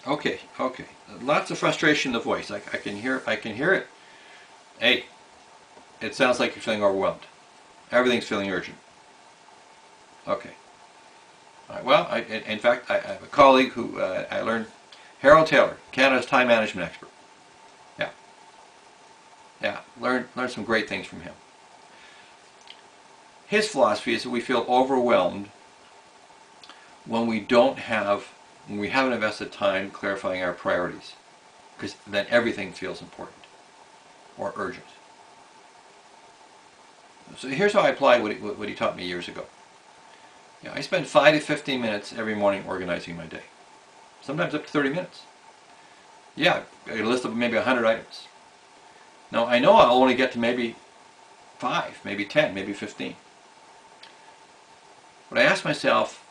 Okay, okay. Lots of frustration in the voice. I can hear it. Hey, it sounds like you're feeling overwhelmed. Everything's feeling urgent. Okay. All right. Well, in fact, I have a colleague who I learned, Harold Taylor, Canada's time management expert. Yeah, yeah. Learn some great things from him. His philosophy is that we feel overwhelmed when we haven't invested time clarifying our priorities, because then everything feels important or urgent. So here's how I apply what he taught me years ago. Yeah, I spend 5 to 15 minutes every morning organizing my day. Sometimes up to 30 minutes. Yeah, a list of maybe 100 items. Now I know I'll only get to maybe 5, maybe 10, maybe 15. But I ask myself,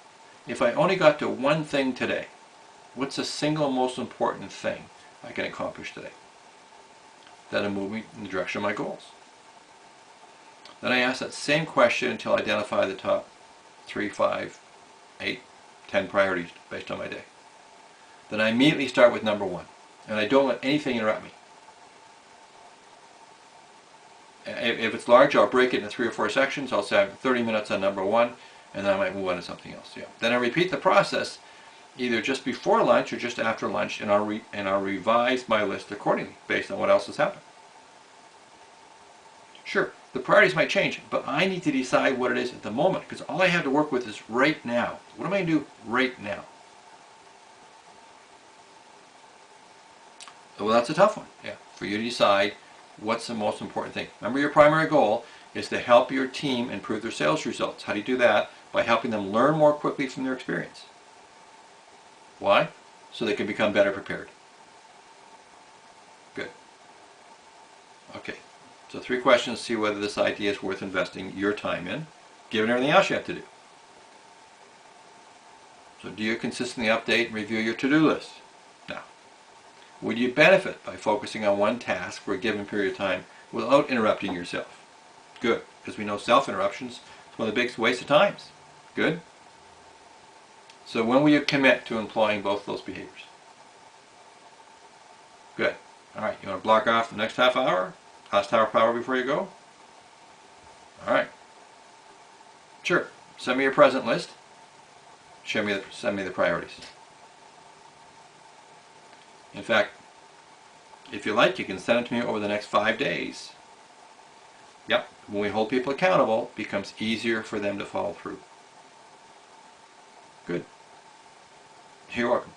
if I only got to one thing today, what's the single most important thing I can accomplish today? That'll move me in the direction of my goals. Then I ask that same question until I identify the top 3, 5, 8, 10 priorities based on my day. Then I immediately start with number 1, and I don't let anything interrupt me. If it's large, I'll break it into 3 or 4 sections. I'll say I have 30 minutes on number 1, and then I might move on to something else. Yeah. Then I repeat the process either just before lunch or just after lunch, and I'll revise my list accordingly based on what else has happened. Sure, the priorities might change, but I need to decide what it is at the moment, because all I have to work with is right now. What am I going to do right now? Well, that's a tough one, yeah, for you to decide what's the most important thing. Remember, your primary goal is to help your team improve their sales results. How do you do that? By helping them learn more quickly from their experience. Why? So they can become better prepared. Good. Okay. So 3 questions to see whether this idea is worth investing your time in, given everything else you have to do. So do you consistently update and review your to-do list? No. Would you benefit by focusing on one task for a given period of time without interrupting yourself? Good, because we know self-interruptions is one of the biggest wastes of times. Good. So when will you commit to employing both those behaviors? Good. All right, you want to block off the next half hour? Last half hour before you go? All right. Sure. Send me your present list. Send me the priorities. In fact, if you like, you can send it to me over the next 5 days. Yep. When we hold people accountable, it becomes easier for them to follow through. Good. You're welcome.